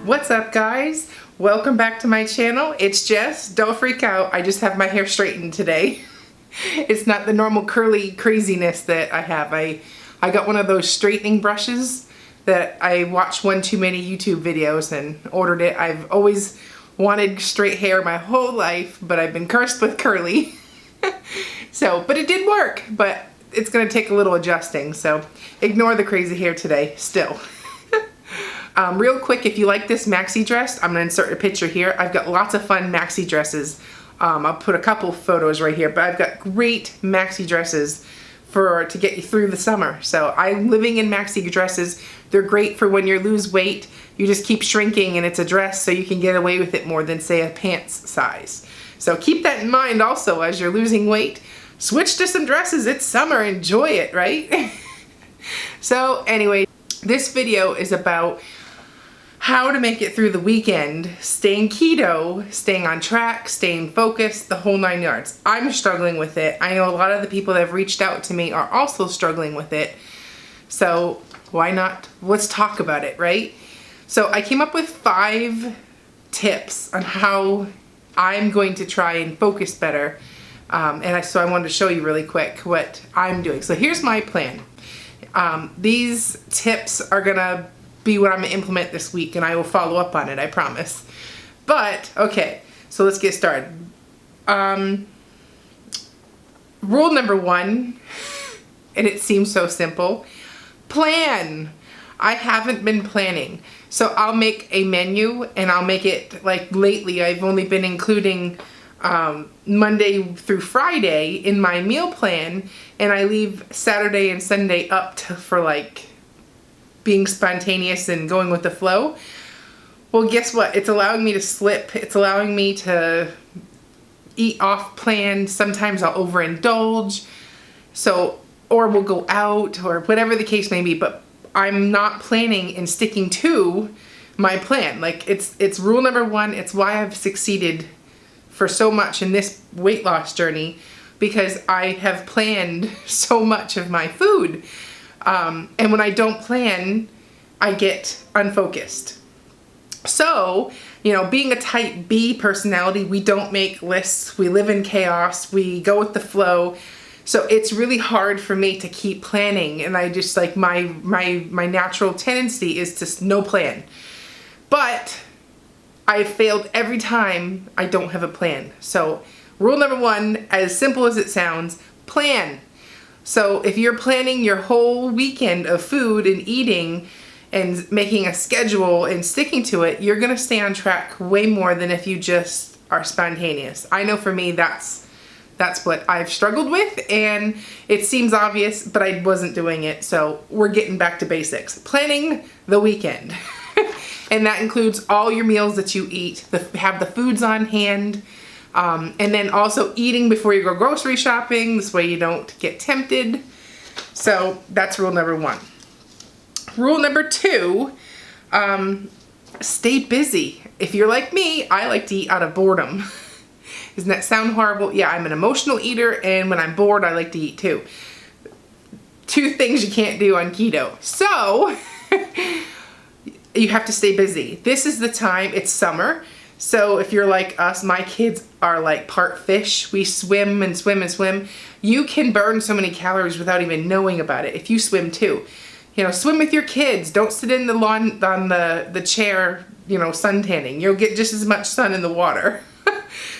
What's up, guys? Welcome back to my channel. It's Jess. Don't freak out. I just have my hair straightened today. It's not the normal curly craziness that I have. I got one of those straightening brushes that I watched one too many YouTube videos and ordered it. I've always wanted straight hair my whole life, but I've been cursed with curly. But it did work, but it's gonna take a little adjusting, so ignore the crazy hair today still. Real quick, if you like this maxi dress, I'm gonna insert a picture here. I've got lots of fun maxi dresses. I'll put a couple photos right here, but I've got great maxi dresses to get you through the summer. So I'm living in maxi dresses. They're great for when you lose weight. You just keep shrinking and it's a dress, so you can get away with it more than, say, a pants size. So keep that in mind also as you're losing weight. Switch to some dresses. It's summer. Enjoy it, right? So anyway, this video is about how to make it through the weekend, staying keto, staying on track, staying focused, the whole 9 yards. I'm struggling with it. I know a lot of the people that have reached out to me are also struggling with it. So why not? Let's talk about it, right? So I came up with 5 tips on how I'm going to try and focus better. So I wanted to show you really quick what I'm doing. So here's my plan. These tips are gonna be what I'm gonna implement this week, and I will follow up on it, I promise. But okay, so let's get started. Rule number 1, and it seems so simple: plan. I haven't been planning, so I'll make a menu, and I'll make it, like, lately I've only been including Monday through Friday in my meal plan, and I leave Saturday and Sunday up for like being spontaneous and going with the flow. Well, guess what? It's allowing me to slip. It's allowing me to eat off plan. Sometimes I'll overindulge. Or we'll go out, or whatever the case may be, but I'm not planning and sticking to my plan. Like, it's rule number 1. It's why I've succeeded for so much in this weight loss journey, because I have planned so much of my food. And when I don't plan, I get unfocused. So, you know, being a type B personality, we don't make lists. We live in chaos. We go with the flow. So it's really hard for me to keep planning. And I just, like, my natural tendency is to no plan. But I've failed every time I don't have a plan. So rule number 1, as simple as it sounds, plan. So if you're planning your whole weekend of food and eating and making a schedule and sticking to it, you're gonna stay on track way more than if you just are spontaneous. I know for me, that's what I've struggled with, and it seems obvious, but I wasn't doing it. So we're getting back to basics. Planning the weekend. And that includes all your meals that you eat, have the foods on hand, and then also eating before you go grocery shopping. This way you don't get tempted. So that's rule number 1. Rule number 2, stay busy. If you're like me, I like to eat out of boredom. Doesn't that sound horrible? Yeah, I'm an emotional eater, and when I'm bored, I like to eat too. 2 things you can't do on keto. So you have to stay busy. This is the time, it's summer. So if you're like us, my kids are like part fish. We swim and swim and swim. You can burn so many calories without even knowing about it if you swim too. You know, swim with your kids. Don't sit in the lawn on the chair, you know, suntanning. You'll get just as much sun in the water.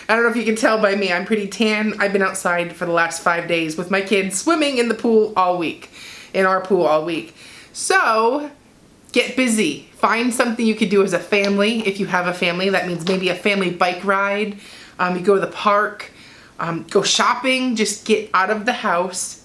I don't know if you can tell by me, I'm pretty tan. I've been outside for the last 5 days with my kids swimming in the pool all week, in our pool all week. So get busy. Find something you could do as a family. If you have a family, that means maybe a family bike ride. You go to the park, go shopping, just get out of the house,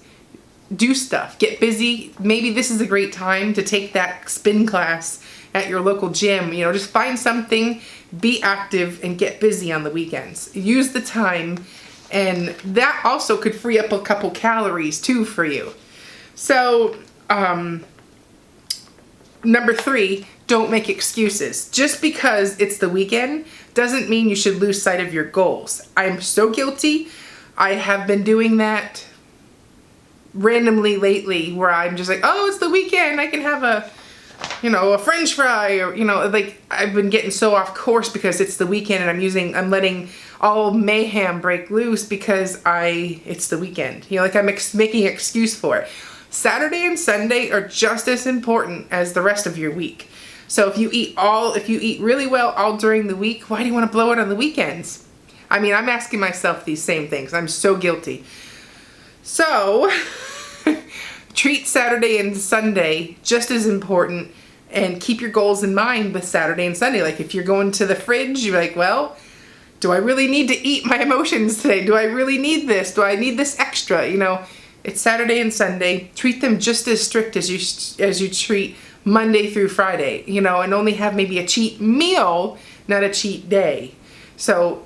do stuff, get busy. Maybe this is a great time to take that spin class at your local gym. You know, just find something, be active, and get busy on the weekends. Use the time, and that also could free up a couple calories too for you. So, number 3, don't make excuses. Just because it's the weekend doesn't mean you should lose sight of your goals. I'm so guilty. I have been doing that randomly lately, where I'm just like, oh, it's the weekend, I can have a French fry, or, like I've been getting so off course because it's the weekend and I'm letting all mayhem break loose because it's the weekend. Like I'm making an excuse for it. Saturday and Sunday are just as important as the rest of your week. So if you eat really well all during the week, why do you want to blow it on the weekends? I mean, I'm asking myself these same things. I'm so guilty. So treat Saturday and Sunday just as important, and keep your goals in mind with Saturday and Sunday. Like if you're going to the fridge, you're like, well, do I really need to eat my emotions today? Do I really need this? Do I need this extra? It's Saturday and Sunday. Treat them just as strict as you treat Monday through Friday, and only have maybe a cheat meal, not a cheat day. So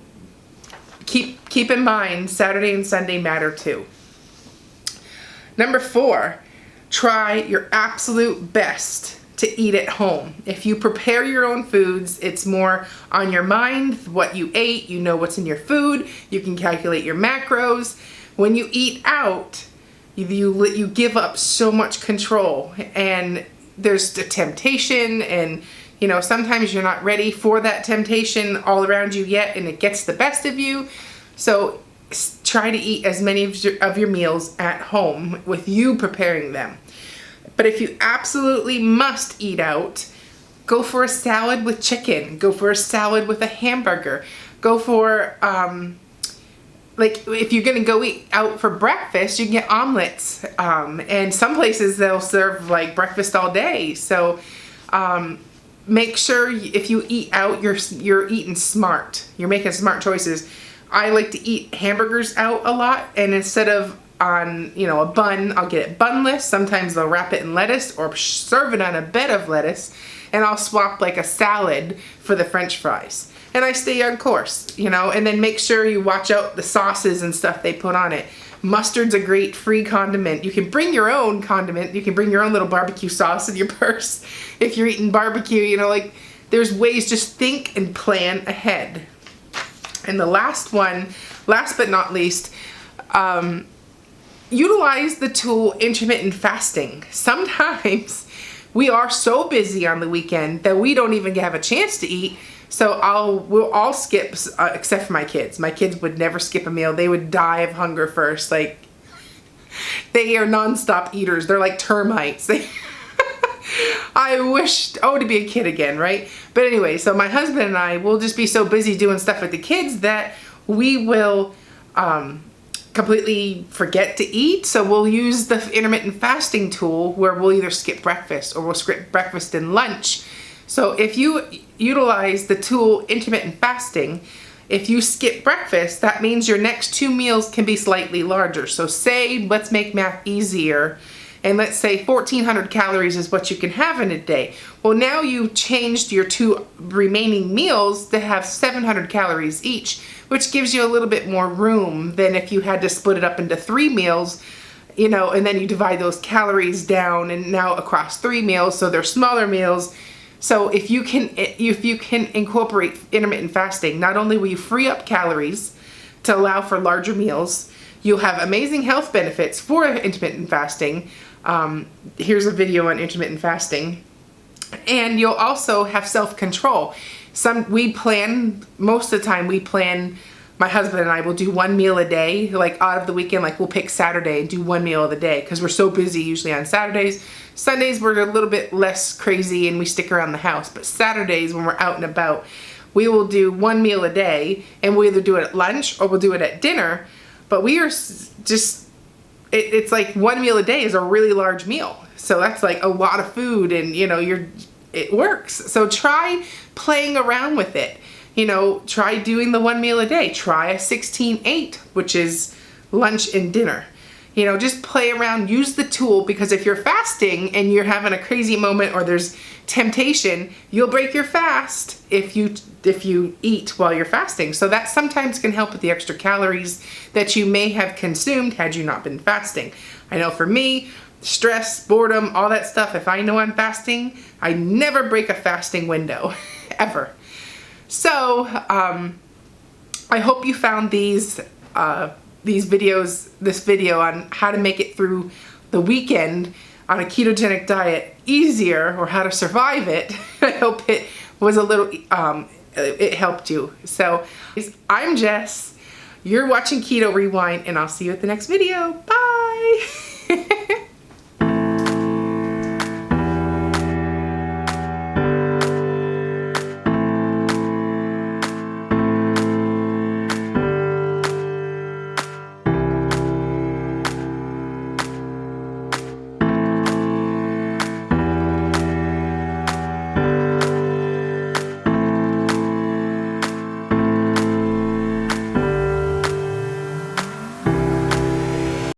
keep in mind Saturday and Sunday matter too. Number 4, try your absolute best to eat at home. If you prepare your own foods, it's more on your mind what you ate, what's in your food, you can calculate your macros. When you eat out, you give up so much control, and there's the temptation, and sometimes you're not ready for that temptation all around you yet, and it gets the best of you. So try to eat as many of your meals at home with you preparing them. But if you absolutely must eat out, go for a salad with chicken, go for a salad with a hamburger, go for like if you're gonna go eat out for breakfast, you can get omelets, and some places they'll serve like breakfast all day. So make sure if you eat out, you're eating smart. You're making smart choices. I like to eat hamburgers out a lot, and instead of on a bun, I'll get it bunless. Sometimes they'll wrap it in lettuce or serve it on a bed of lettuce, and I'll swap like a salad for the French fries. And I stay on course, and then make sure you watch out the sauces and stuff they put on it. Mustard's a great free condiment. You can bring your own condiment. You can bring your own little barbecue sauce in your purse if you're eating barbecue, like there's ways. Just think and plan ahead. And the last but not least, utilize the tool intermittent fasting. Sometimes we are so busy on the weekend that we don't even have a chance to eat. So we'll all skip, except for my kids. My kids would never skip a meal. They would die of hunger first. Like, they are nonstop eaters. They're like termites. I wish, to be a kid again, right? But anyway, so my husband and I will just be so busy doing stuff with the kids that we will completely forget to eat. So we'll use the intermittent fasting tool where we'll either skip breakfast or we'll skip breakfast and lunch. So if you utilize the tool intermittent fasting, if you skip breakfast, that means your next 2 meals can be slightly larger. So let's make math easier, and let's say 1,400 calories is what you can have in a day. Well, now you changed your 2 remaining meals to have 700 calories each, which gives you a little bit more room than if you had to split it up into 3 meals, and then you divide those calories down and now across 3 meals, so they're smaller meals. So if you can incorporate intermittent fasting, not only will you free up calories to allow for larger meals, you'll have amazing health benefits for intermittent fasting. Here's a video on intermittent fasting. And you'll also have self-control. Most of the time my husband and I will do 1 meal a day, like out of the weekend, like we'll pick Saturday and do 1 meal of the day because we're so busy usually on Saturdays. Sundays we're a little bit less crazy and we stick around the house, but Saturdays when we're out and about, we will do 1 meal a day, and we'll either do it at lunch or we'll do it at dinner. But we are just, it's like 1 meal a day is a really large meal. So that's like a lot of food, and it works. So try playing around with it. Try doing the 1 meal a day. Try a 16-8, which is lunch and dinner. Just play around, use the tool, because if you're fasting and you're having a crazy moment or there's temptation, you'll break your fast if you eat while you're fasting. So that sometimes can help with the extra calories that you may have consumed had you not been fasting. I know for me, stress, boredom, all that stuff, if I know I'm fasting, I never break a fasting window, ever. So, I hope you found this video on how to make it through the weekend on a ketogenic diet easier, or how to survive it. I hope it was a little, it helped you. So I'm Jess. You're watching Keto Rewind, and I'll see you at the next video. Bye.